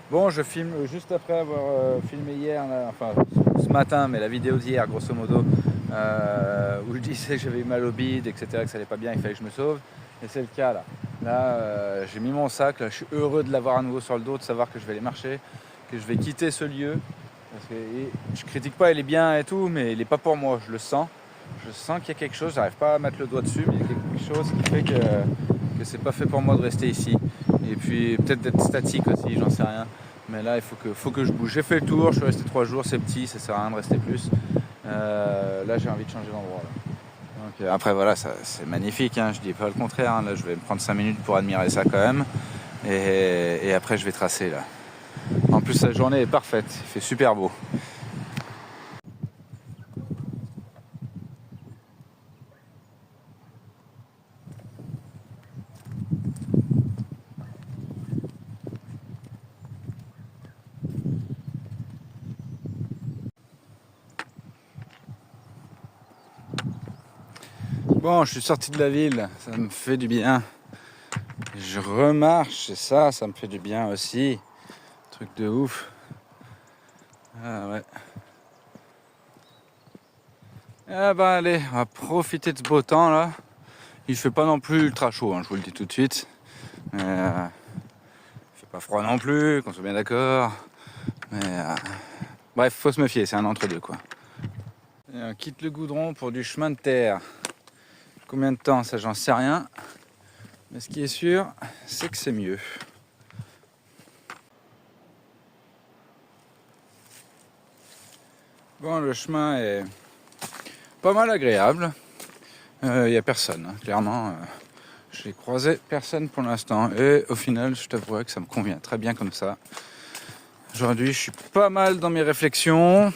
Bon, je filme juste après avoir filmé hier, là, enfin ce matin, mais la vidéo d'hier, grosso modo, où je disais que j'avais eu mal au bide, etc., que ça allait pas bien, il fallait que je me sauve. Et c'est le cas là. Là, j'ai mis mon sac, là, je suis heureux de l'avoir à nouveau sur le dos, de savoir que je vais aller marcher, que je vais quitter ce lieu. Parce que je critique pas, il est bien et tout, mais il est pas pour moi, je le sens. Je sens qu'il y a quelque chose, j'arrive pas à mettre le doigt dessus, mais il y a quelque chose qui fait que c'est pas fait pour moi de rester ici. Et puis peut-être d'être statique aussi, j'en sais rien. Mais là, il faut que je bouge. J'ai fait le tour, je suis resté 3 jours, c'est petit, ça sert à rien de rester plus. Là, j'ai envie de changer d'endroit. Donc, après, voilà, c'est magnifique, hein, je dis pas le contraire. Hein. Là, je vais me prendre 5 minutes pour admirer ça quand même. Et après, je vais tracer là. En plus, la journée est parfaite, il fait super beau. Bon, je suis sorti de la ville, ça me fait du bien. Je remarche, c'est ça, ça me fait du bien aussi. Truc de ouf. Ah ouais. Ah bah allez, on va profiter de ce beau temps là. Il fait pas non plus ultra chaud, hein, je vous le dis tout de suite. Il fait pas froid non plus, qu'on soit bien d'accord. Mais bref, faut se méfier, c'est un entre-deux quoi. Et on quitte le goudron pour du chemin de terre. Combien de temps, ça j'en sais rien. Mais ce qui est sûr, c'est que c'est mieux. Bon, le chemin est pas mal agréable. Il n'y a personne, hein, clairement. J'ai croisé personne pour l'instant. Et au final, je t'avouerai que ça me convient très bien comme ça. Aujourd'hui, je suis pas mal dans mes réflexions.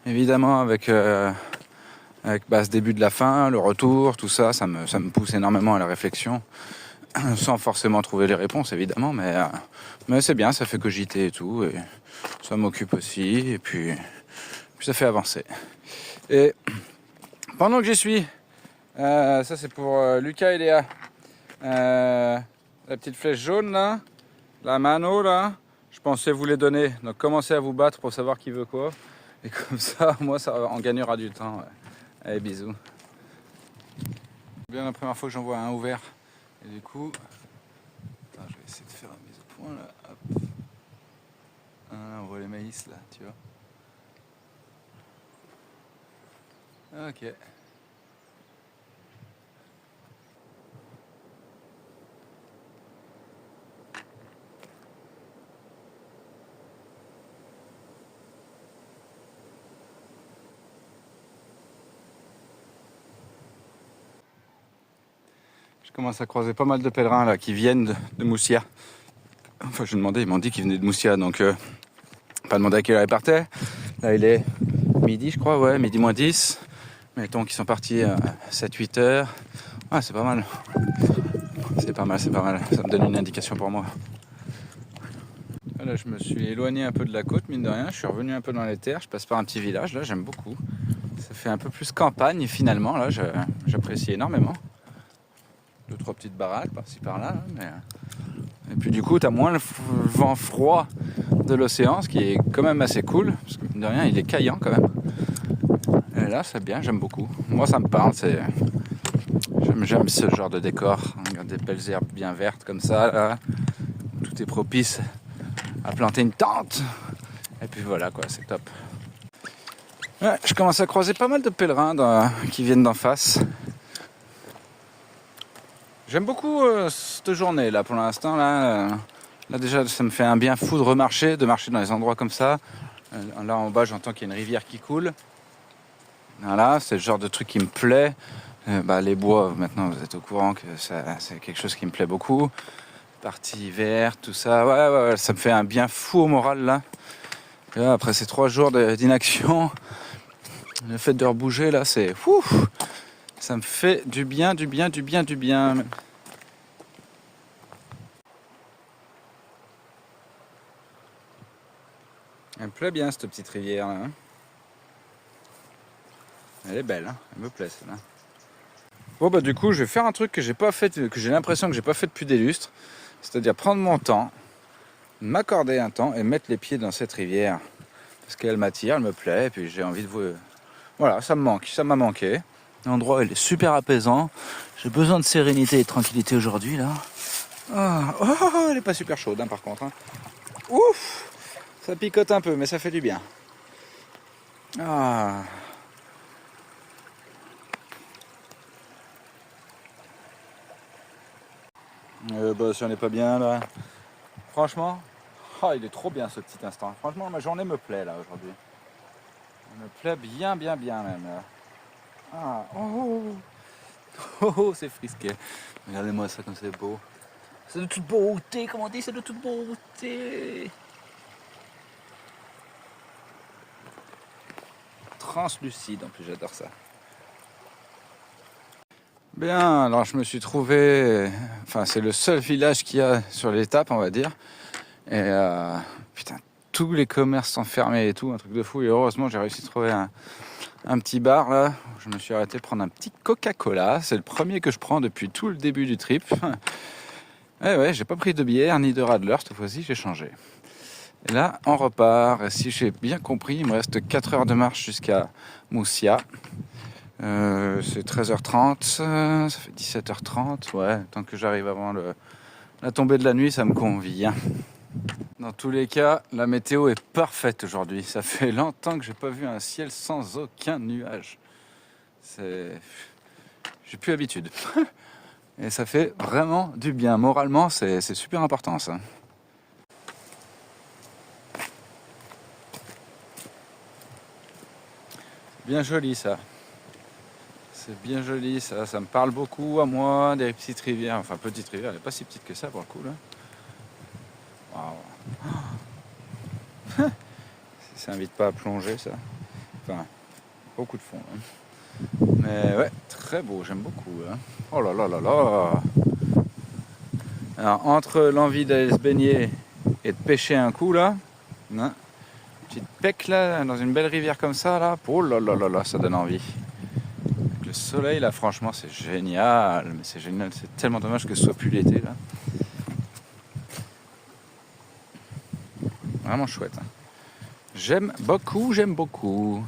Évidemment, avec ce début de la fin, le retour, tout ça, ça me pousse énormément à la réflexion. Sans forcément trouver les réponses, évidemment. Mais c'est bien, ça fait cogiter et tout. Et ça m'occupe aussi. Et puis ça fait avancer. Et pendant que j'y suis, ça c'est pour Lucas et Léa. La petite flèche jaune là, la mano là, je pensais vous les donner. Donc commencez à vous battre pour savoir qui veut quoi. Et comme ça, moi, ça en gagnera du temps. Ouais. Allez, bisous. C'est bien la première fois que j'en vois un ouvert. Et du coup, attends, je vais essayer de faire une mise au point là. Hop. Ah, on voit les maïs là, tu vois. Ok. Je commence à croiser pas mal de pèlerins là qui viennent de Moussia. Enfin, je demandais, ils m'ont dit qu'ils venaient de Moussia, donc pas demandé à quelle heure ils partaient. Là, il est midi, je crois, ouais, midi moins 10. Mettons qu'ils sont partis à 7-8 heures. Ah, c'est pas mal. C'est pas mal, c'est pas mal. Ça me donne une indication pour moi. Là, je me suis éloigné un peu de la côte, mine de rien. Je suis revenu un peu dans les terres. Je passe par un petit village, là, j'aime beaucoup. Ça fait un peu plus campagne, finalement, là, j'apprécie énormément. 2-3 petites baraques par-ci par-là, mais... Et puis du coup, t'as moins le vent froid de l'océan, ce qui est quand même assez cool, parce que mine de rien, il est caillant quand même. Et là, c'est bien, j'aime beaucoup. Moi, ça me parle, j'aime ce genre de décor. Regarde des belles herbes bien vertes comme ça, là. Tout est propice à planter une tente. Et puis voilà, quoi, c'est top. Ouais, je commence à croiser pas mal de pèlerins qui viennent d'en face. J'aime beaucoup cette journée là pour l'instant là déjà ça me fait un bien fou de remarcher, de marcher dans les endroits comme ça. Là en bas j'entends qu'il y a une rivière qui coule. Voilà, c'est le genre de truc qui me plaît. Les bois maintenant vous êtes au courant que c'est quelque chose qui me plaît beaucoup. Partie verte, tout ça, ouais, ça me fait un bien fou au moral là. Et là après ces 3 jours d'inaction, le fait de rebouger là c'est fou. Ça me fait du bien. Elle me plaît bien cette petite rivière là. Hein. Elle est belle, hein. Elle me plaît celle-là. Bon du coup je vais faire un truc que j'ai pas fait, que j'ai l'impression que j'ai pas fait depuis des lustres. C'est-à-dire prendre mon temps, m'accorder un temps et mettre les pieds dans cette rivière. Parce qu'elle m'attire, elle me plaît, et puis j'ai envie de vous... Voilà, ça me manque, ça m'a manqué. L'endroit, il est super apaisant. J'ai besoin de sérénité et de tranquillité aujourd'hui, là. Oh, elle est pas super chaude, hein, par contre. Hein. Ouf! Ça picote un peu, mais ça fait du bien. Ah. Bah, si on n'est pas bien, là. Franchement, oh, il est trop bien, ce petit instant. Franchement, ma journée me plaît, là, aujourd'hui. Elle me plaît bien, bien, bien, même, là. Ah, oh, c'est frisqué. Regardez-moi ça comme c'est beau. C'est de toute beauté, comment on dit, c'est de toute beauté. Translucide, en plus, j'adore ça. Bien, alors je me suis trouvé... Enfin, c'est le seul village qu'il y a sur l'étape, on va dire. Et putain, tous les commerces sont fermés et tout, un truc de fou. Et heureusement, j'ai réussi à trouver un petit bar, là. Je me suis arrêté prendre un petit Coca-Cola. C'est le premier que je prends depuis tout le début du trip. Ouais, j'ai pas pris de bière ni de Radler, cette fois-ci, j'ai changé. Et là, on repart. Et si j'ai bien compris, il me reste 4 heures de marche jusqu'à Moussia. C'est 13h30, ça fait 17h30. Ouais, tant que j'arrive avant la tombée de la nuit, ça me convient. Dans tous les cas, la météo est parfaite aujourd'hui. Ça fait longtemps que j'ai pas vu un ciel sans aucun nuage. J'ai plus l'habitude. Et ça fait vraiment du bien. Moralement, c'est super important, ça. Bien joli, ça. C'est bien joli, ça. Ça me parle beaucoup à moi, des petites rivières. Enfin, petite rivière, elle n'est pas si petite que ça, pour le coup, là. Waouh. Ça invite pas à plonger, ça. Enfin, beaucoup de fond, hein. Mais ouais, très beau, j'aime beaucoup, hein. Oh là là là là. Alors, entre l'envie d'aller se baigner et de pêcher un coup, là, hein, petite pêche, là, dans une belle rivière comme ça, là, oh là là là là, ça donne envie. Avec le soleil, là, franchement, c'est génial. Mais c'est génial, c'est tellement dommage que ce soit plus l'été, là. Vraiment chouette, hein. J'aime beaucoup, j'aime beaucoup.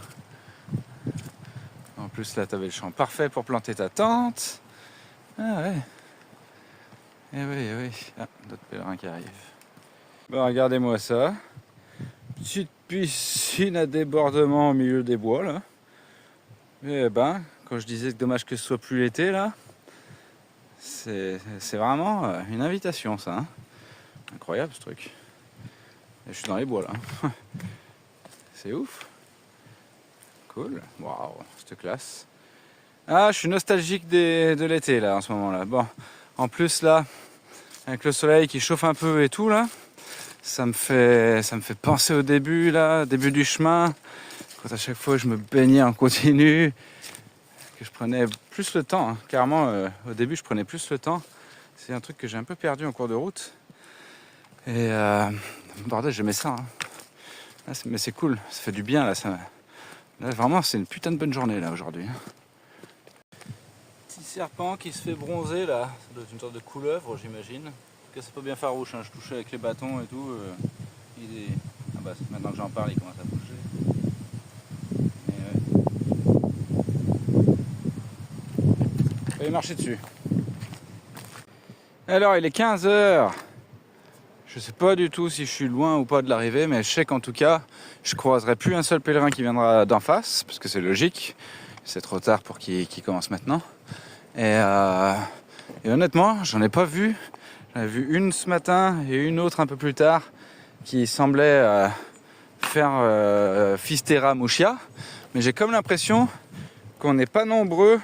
En plus, là, t'avais le champ parfait pour planter ta tente. Ah ouais. Eh oui, eh oui. Ah, d'autres pèlerins qui arrivent. Bon, regardez-moi ça. Petite piscine à débordement au milieu des bois, là. Eh ben, quand je disais que dommage que ce soit plus l'été, là, c'est vraiment une invitation, ça, hein. Incroyable, ce truc. Et je suis dans les bois, là. C'est ouf. Cool. Waouh, cette classe. Ah, je suis nostalgique de l'été, là, en ce moment-là. Bon, en plus, là, avec le soleil qui chauffe un peu et tout, là, ça me fait penser au début, là, début du chemin, quand à chaque fois je me baignais en continu, que je prenais plus le temps, hein. Carrément, au début, je prenais plus le temps. C'est un truc que j'ai un peu perdu en cours de route. Et bordel, j'aimais ça, hein. Là, mais c'est cool, ça fait du bien, là. Là, vraiment, c'est une putain de bonne journée, là, aujourd'hui. Petit serpent qui se fait bronzer, là. Ça doit être une sorte de couleuvre, j'imagine. En tout cas, c'est pas bien farouche, hein. Je touchais avec les bâtons et tout. Ah bah, maintenant que j'en parle, il commence à bouger. Je vais marcher dessus. Alors, il est 15h. Je sais pas du tout si je suis loin ou pas de l'arrivée, mais je sais qu'en tout cas, je croiserai plus un seul pèlerin qui viendra d'en face, parce que c'est logique. C'est trop tard pour qu'il commence maintenant. Et honnêtement, j'en ai pas vu. J'en ai vu une ce matin et une autre un peu plus tard qui semblait faire Fistera Mouchia. Mais j'ai comme l'impression qu'on n'est pas nombreux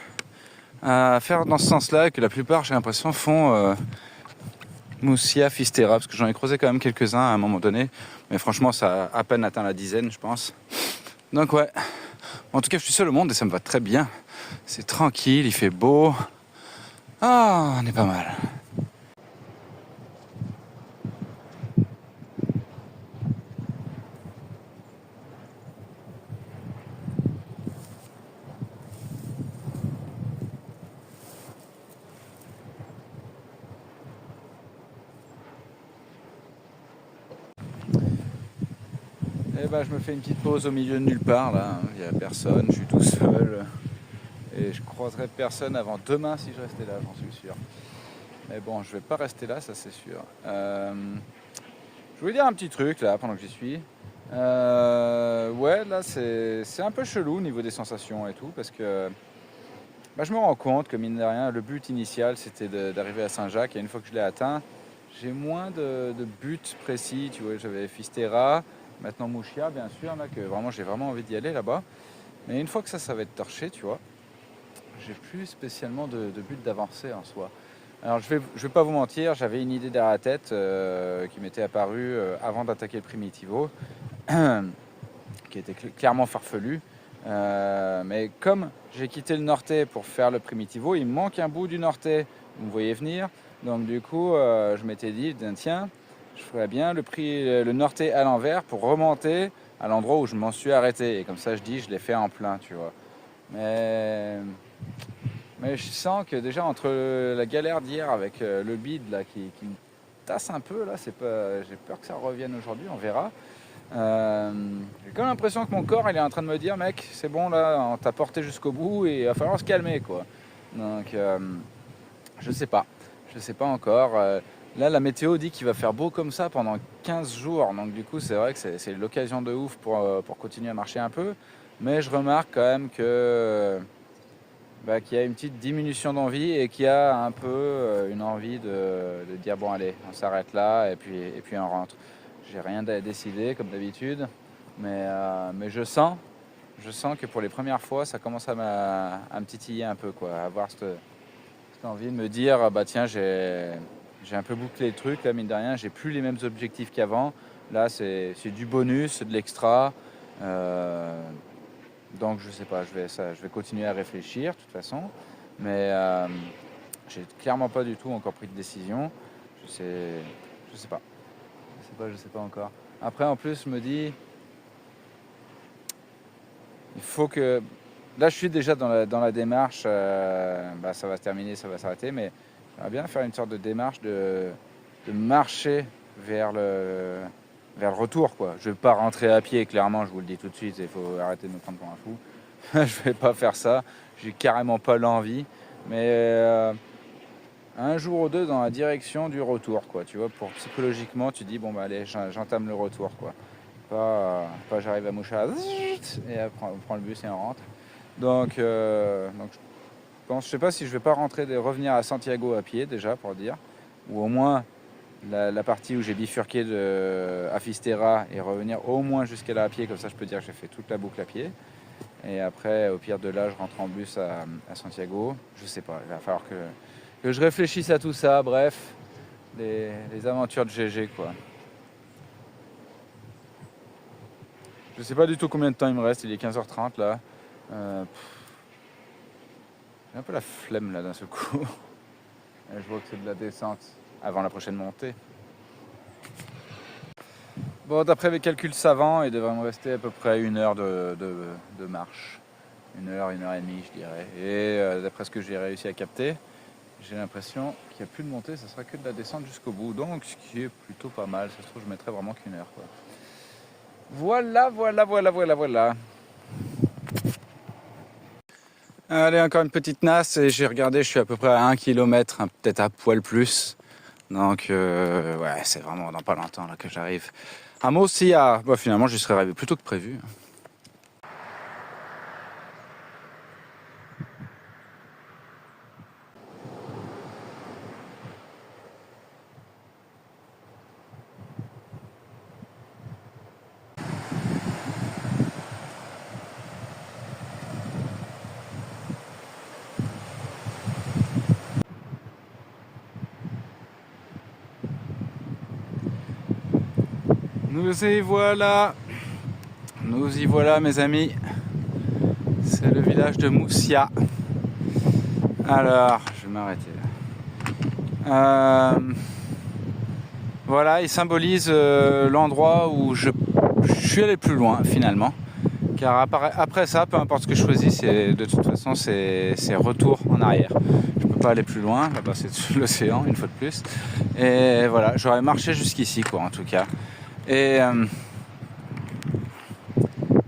à faire dans ce sens-là et que la plupart, j'ai l'impression, font Moussia Fistera, parce que j'en ai croisé quand même quelques-uns à un moment donné. Mais franchement, ça a à peine atteint la dizaine, je pense. Donc ouais. En tout cas, je suis seul au monde et ça me va très bien. C'est tranquille, il fait beau. Ah, on est pas mal. Et bah je me fais une petite pause au milieu de nulle part là, il n'y a personne, je suis tout seul. Et je croiserai personne avant demain si je restais là, j'en suis sûr. Mais bon, je vais pas rester là, ça c'est sûr. Je voulais dire un petit truc là pendant que j'y suis. Ouais, là c'est un peu chelou au niveau des sensations et tout, parce que bah, je me rends compte que mine de rien, le but initial c'était d'arriver à Saint-Jacques, et une fois que je l'ai atteint, j'ai moins de buts précis. Tu vois, j'avais Fistera, maintenant Mouchia bien sûr, là, que vraiment j'ai vraiment envie d'y aller là-bas. Mais une fois que ça va être torché, tu vois, j'ai plus spécialement de but d'avancer en soi. Alors je vais pas vous mentir, j'avais une idée derrière la tête qui m'était apparue avant d'attaquer le Primitivo, qui était clairement farfelue. Mais comme j'ai quitté le Nortais pour faire le Primitivo, il me manque un bout du Nortais, vous me voyez venir. Donc du coup, je m'étais dit, tiens, je ferais bien le Nortais à l'envers pour remonter à l'endroit où je m'en suis arrêté. Et comme ça, je l'ai fait en plein, tu vois. Mais je sens que déjà entre la galère d'hier avec le bide là, qui me tasse un peu, là, j'ai peur que ça revienne aujourd'hui, on verra. J'ai quand même l'impression que mon corps il est en train de me dire, mec, c'est bon là, on t'a porté jusqu'au bout et il va falloir se calmer, quoi. Donc je sais pas encore. Là la météo dit qu'il va faire beau comme ça pendant 15 jours, donc du coup c'est vrai que c'est l'occasion de ouf pour continuer à marcher un peu. Mais je remarque quand même qu'il y a une petite diminution d'envie et qu'il y a un peu une envie de dire bon allez, on s'arrête là et puis on rentre. J'ai rien décidé comme d'habitude, mais je sens que pour les premières fois ça commence à me titiller un peu, quoi, à avoir cette envie de me dire bah tiens, j'ai un peu bouclé le truc là, mine de rien, j'ai plus les mêmes objectifs qu'avant. Là c'est du bonus, c'est de l'extra. Donc je sais pas, je vais continuer à réfléchir de toute façon, mais j'ai clairement pas du tout encore pris de décision. Je sais pas, je sais pas encore. Après en plus je me dis, il faut que, là je suis déjà dans la démarche, ça va se terminer, ça va s'arrêter, mais j'aimerais bien faire une sorte de démarche de marcher vers le retour, quoi. Je vais pas rentrer à pied, clairement, je vous le dis tout de suite, il faut arrêter de me prendre pour un fou. Je vais pas faire ça, j'ai carrément pas l'envie, mais un jour ou deux dans la direction du retour, quoi. Tu vois, pour psychologiquement, tu dis bon bah allez, j'entame le retour, quoi. Pas j'arrive à Moucha et après on prend le bus et on rentre. Donc je sais pas si je vais pas revenir à Santiago à pied déjà pour dire, ou au moins la partie où j'ai bifurqué à Fistera et revenir au moins jusqu'à là à pied, comme ça je peux dire que j'ai fait toute la boucle à pied. Et après, au pire de là, je rentre en bus à Santiago. Je sais pas, il va falloir que je réfléchisse à tout ça. Bref, les aventures de GG, quoi. Je sais pas du tout combien de temps il me reste, il est 15h30 là. J'ai un peu la flemme là d'un seul coup. Et je vois que c'est de la descente avant la prochaine montée. Bon, d'après mes calculs savants, il devrait me rester à peu près 1 heure de marche. 1 heure et demie, je dirais. Et d'après ce que j'ai réussi à capter, j'ai l'impression qu'il n'y a plus de montée, ça sera que de la descente jusqu'au bout. Donc, ce qui est plutôt pas mal. Ça se trouve, je mettrai vraiment qu'une heure, quoi. Voilà. Allez, encore une petite nasse. Et j'ai regardé, je suis à peu près à 1 km, hein, peut-être à poil plus. Donc, ouais, c'est vraiment dans pas longtemps là, que j'arrive à Murcia. Bon, finalement, j'y serais arrivé plus tôt que prévu. Nous y voilà mes amis, c'est le village de Murcia. Alors, je vais m'arrêter là. Voilà, il symbolise l'endroit où je suis allé plus loin finalement. Car après ça, peu importe ce que je choisis, de toute façon c'est retour en arrière. Je peux pas aller plus loin, là-bas c'est l'océan une fois de plus. Et voilà, j'aurais marché jusqu'ici, quoi, en tout cas. Et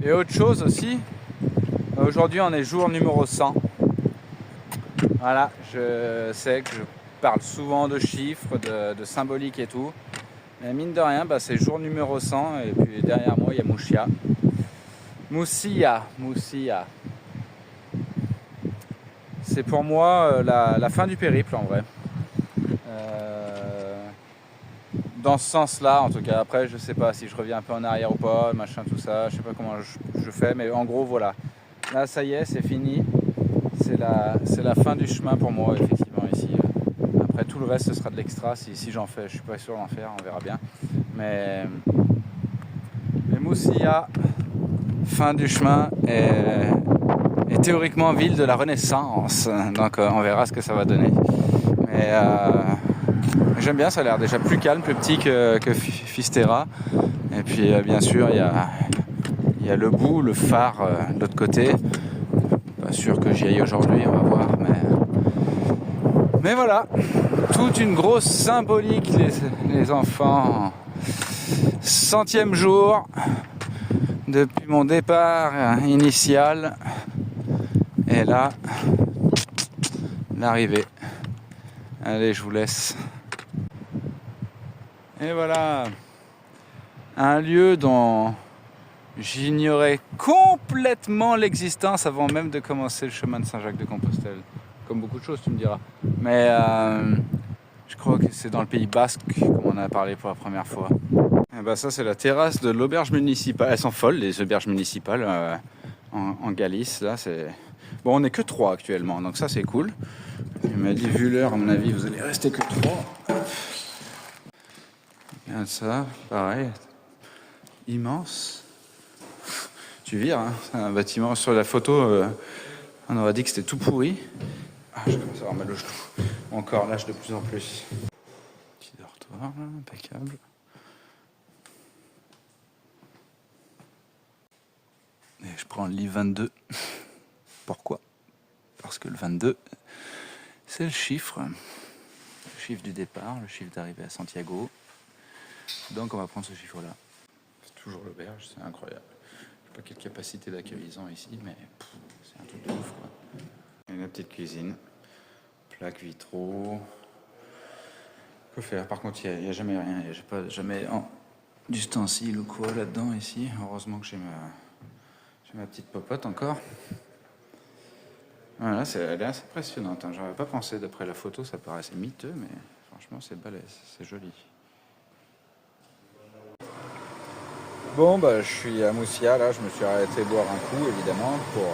Et autre chose aussi, aujourd'hui on est jour numéro 100. Voilà, je sais que je parle souvent de chiffres, de symbolique et tout. Mais mine de rien, c'est jour numéro 100 et puis derrière moi il y a Moussia. C'est pour moi la fin du périple en vrai. Dans ce sens-là, en tout cas. Après, je sais pas si je reviens un peu en arrière ou pas, machin, tout ça. Je sais pas comment je fais, mais en gros, voilà. Là, ça y est, c'est fini. C'est la fin du chemin pour moi, effectivement, ici. Après, tout le reste, ce sera de l'extra. Si j'en fais, je suis pas sûr d'en faire, on verra bien. Mais Moussia, fin du chemin, et théoriquement ville de la Renaissance. Donc, on verra ce que ça va donner. Mais j'aime bien, ça a l'air déjà plus calme, plus petit que Fisterra. Et puis bien sûr, il y a le bout, le phare de l'autre côté. Pas sûr que j'y aille aujourd'hui, on va voir. Mais voilà, toute une grosse symbolique, les enfants. 100e jour depuis mon départ initial. Et là, l'arrivée. Allez, je vous laisse. Et voilà, un lieu dont j'ignorais complètement l'existence avant même de commencer le chemin de Saint-Jacques-de-Compostelle. Comme beaucoup de choses, tu me diras. Mais je crois que c'est dans le Pays Basque comme on a parlé pour la première fois. Et ça, c'est la terrasse de l'auberge municipale. Elles sont folles, les auberges municipales en Galice. Là, bon, on n'est que 3 actuellement, donc ça, c'est cool. Il m'a dit, vu l'heure, à mon avis, vous allez rester que 3. Regarde ça, pareil, immense. Tu vires, hein, c'est un bâtiment sur la photo, on aurait dit que c'était tout pourri. Je commence à avoir mal au genou. Mon corps lâche de plus en plus. Petit dortoir, là, impeccable. Et je prends le lit 22. Pourquoi? Parce que le 22, c'est le chiffre du départ, le chiffre d'arrivée à Santiago. Donc on va prendre ce chiffre-là. C'est toujours l'auberge, c'est incroyable. Je sais pas quelle capacité d'accueil ils ont ici, mais c'est un truc de ouf, quoi. Et la petite cuisine, plaques vitraux. Que faire? Par contre, il n'y a jamais rien, il n'y a pas jamais d'ustensiles ou quoi là-dedans ici. Heureusement que j'ai ma petite popote encore. Voilà, elle est assez impressionnante, hein. J'aurais pas pensé, d'après la photo, ça paraissait miteux, mais franchement, c'est balèze, c'est joli. Bon, je suis à Moussia, là, je me suis arrêté boire un coup, évidemment, pour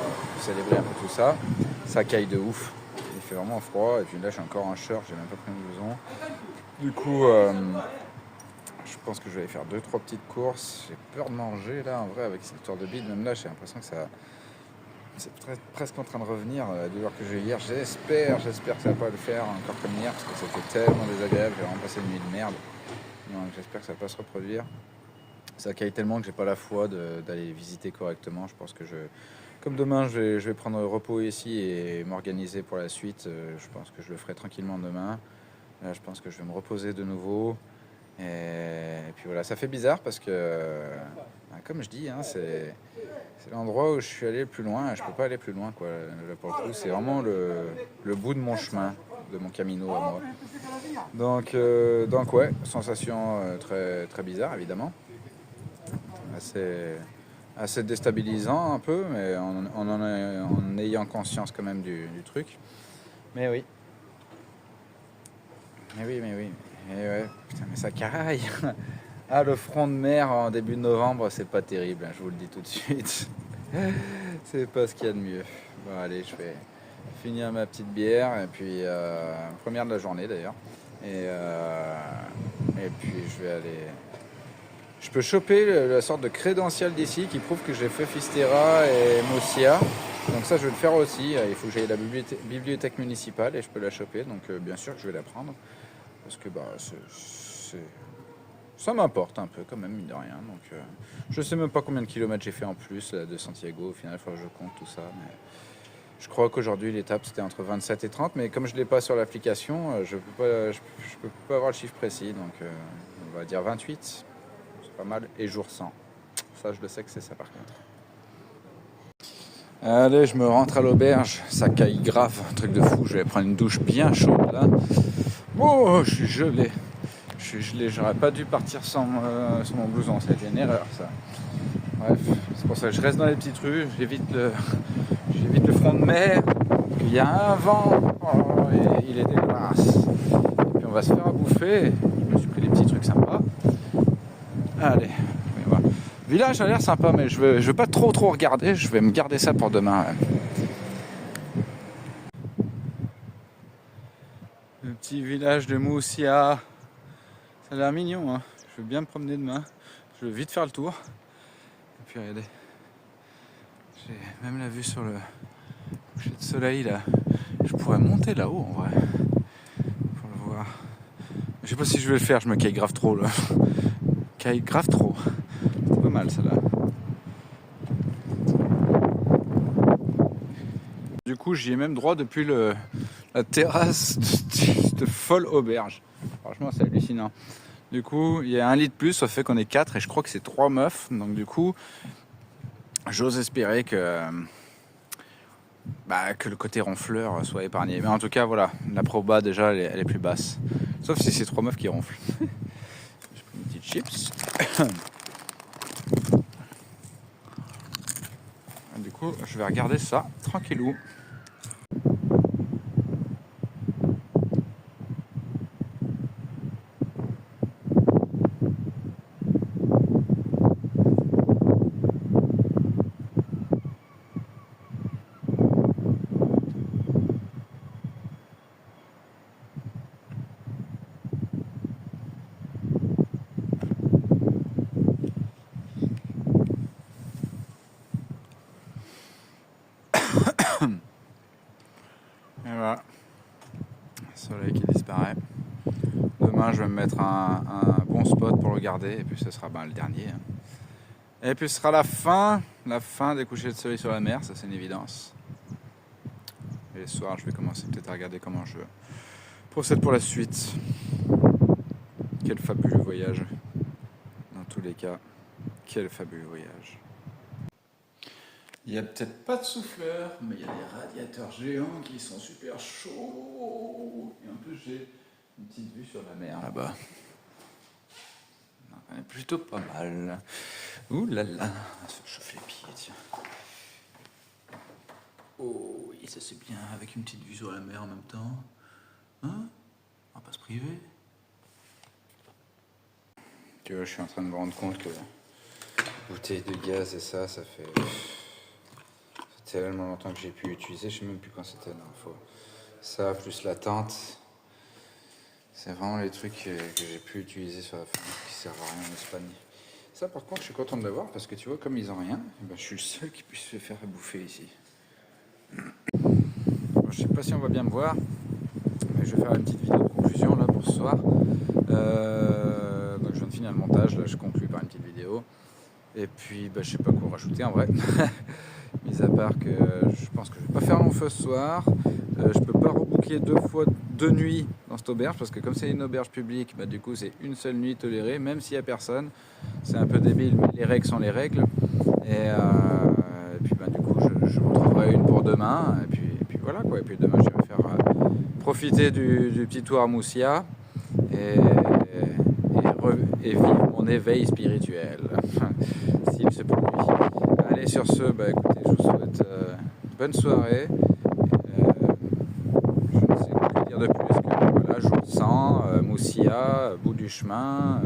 célébrer un peu tout ça. Ça caille de ouf, il fait vraiment froid, et puis là, j'ai encore un shirt, j'ai même pas pris une blouson. Du coup, je pense que je vais aller faire 2-3 petites courses. J'ai peur de manger, là, en vrai, avec cette histoire de bide. Même là, j'ai l'impression que c'est presque en train de revenir, la douleur que j'ai eu hier. J'espère que ça va pas le faire encore comme hier, parce que c'était tellement désagréable, j'ai vraiment passé une nuit de merde. Donc j'espère que ça va pas se reproduire. Ça caille tellement que j'ai pas la foi d'aller visiter correctement. Je pense que comme demain je vais prendre repos ici et m'organiser pour la suite, je pense que je le ferai tranquillement demain. Là, je pense que je vais me reposer de nouveau. Et puis voilà, ça fait bizarre parce que, comme je dis, hein, c'est l'endroit où je suis allé le plus loin. Je peux pas aller plus loin, quoi. Là, pour le coup, c'est vraiment le bout de mon chemin, de mon camino à moi. Donc ouais, sensation très, très bizarre, évidemment. Assez déstabilisant un peu, mais en ayant conscience quand même du truc. Mais oui. Mais oui. Et ouais, putain, mais ça caraille. Ah, le front de mer en début de novembre, c'est pas terrible, hein, je vous le dis tout de suite. C'est pas ce qu'il y a de mieux. Bon, allez, je vais finir ma petite bière, et puis première de la journée d'ailleurs. Et puis je vais aller. Je peux choper la sorte de crédential d'ici qui prouve que j'ai fait Fisterra et Moussia. Donc ça, je vais le faire aussi. Il faut que j'aille à la bibliothèque municipale et je peux la choper. Donc bien sûr que je vais la prendre. Parce que ça m'importe un peu quand même, mine de rien. Donc je sais même pas combien de kilomètres j'ai fait en plus là, de Santiago. Au final, il faudra que je compte tout ça. Mais je crois qu'aujourd'hui, l'étape, c'était entre 27 et 30. Mais comme je ne l'ai pas sur l'application, je peux pas avoir le chiffre précis. Donc on va dire 28. Pas mal, et jour 100. Ça, je le sais que c'est ça par contre. Allez, je me rentre à l'auberge, ça caille grave, un truc de fou, je vais prendre une douche bien chaude là. Oh, je suis gelé. J'aurais pas dû partir sans mon blouson, ça a été une erreur ça. Bref, c'est pour ça que je reste dans les petites rues, j'évite le front de mer, il y a un vent, et il est dégueulasse. Et puis on va se faire à bouffer, je me suis pris des petits trucs sympas. Allez, voilà. Le village a l'air sympa, mais je veux pas trop regarder, je vais me garder ça pour demain. Le petit village de Moussia, ça a l'air mignon, hein. Je veux bien me promener demain, je veux vite faire le tour. Et puis regardez, j'ai même la vue sur le coucher de soleil là. Je pourrais monter là-haut en vrai pour le voir. Je sais pas si je vais le faire, je me caille grave trop là. Caille grave trop. C'est pas mal ça là. Du coup j'y ai même droit depuis la terrasse de folle auberge. Franchement c'est hallucinant. Du coup il y a un lit de plus, ça fait qu'on est 4 et je crois que c'est 3 meufs. Donc du coup j'ose espérer que le côté ronfleur soit épargné. Mais en tout cas voilà, la proba déjà elle est plus basse. Sauf si c'est 3 meufs qui ronflent. J'ai pris une petite chips. Du coup je vais regarder ça tranquillou. Et voilà, le soleil qui disparaît. Demain, je vais me mettre un bon spot pour le regarder, et puis ce sera le dernier. Et puis ce sera la fin des couchers de soleil sur la mer, ça c'est une évidence. Et le soir, je vais commencer peut-être à regarder comment je procède pour la suite. Quel fabuleux voyage. Dans tous les cas, quel fabuleux voyage. Il n'y a peut-être pas de souffleur, mais il y a des radiateurs géants qui sont super chauds. Et en plus, j'ai une petite vue sur la mer là-bas. Plutôt pas mal. Ouh là là, ça chauffe les pieds, tiens. Oh oui, ça c'est bien, avec une petite vue sur la mer en même temps. Hein? On va pas se priver. Tu vois, je suis en train de me rendre compte que bouteille de gaz et ça fait tellement longtemps que j'ai pu utiliser, je sais même plus quand c'était la dernière fois. Ça, plus la tente, c'est vraiment les trucs que j'ai pu utiliser sur la fin, qui servent à rien en Espagne. Ça, par contre, je suis content de l'avoir parce que tu vois, comme ils ont rien, je suis le seul qui puisse se faire bouffer ici. Bon, je sais pas si on va bien me voir, mais je vais faire une petite vidéo de conclusion là pour ce soir. Donc je viens de finir le montage, là je conclue par une petite vidéo. Et puis je sais pas quoi rajouter en vrai. Mis à part que je pense que je vais pas faire long feu ce soir. Je peux pas rebooker 2 nuits dans cette auberge parce que comme c'est une auberge publique, du coup c'est une seule nuit tolérée, même s'il y a personne. C'est un peu débile, mais les règles sont les règles. Et puis du coup je vous trouverai une pour demain. Et puis voilà quoi. Et puis demain je vais faire profiter du petit tour à Moussia et vivre mon éveil spirituel. S'il se produit. Allez, sur ce, écoutez, je vous souhaite une bonne soirée. Je ne sais quoi dire de plus que voilà, je vous le sens, Moussia, bout du chemin,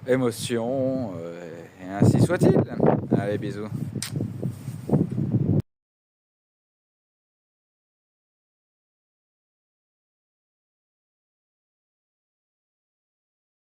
émotion, et ainsi soit-il. Allez, bisous.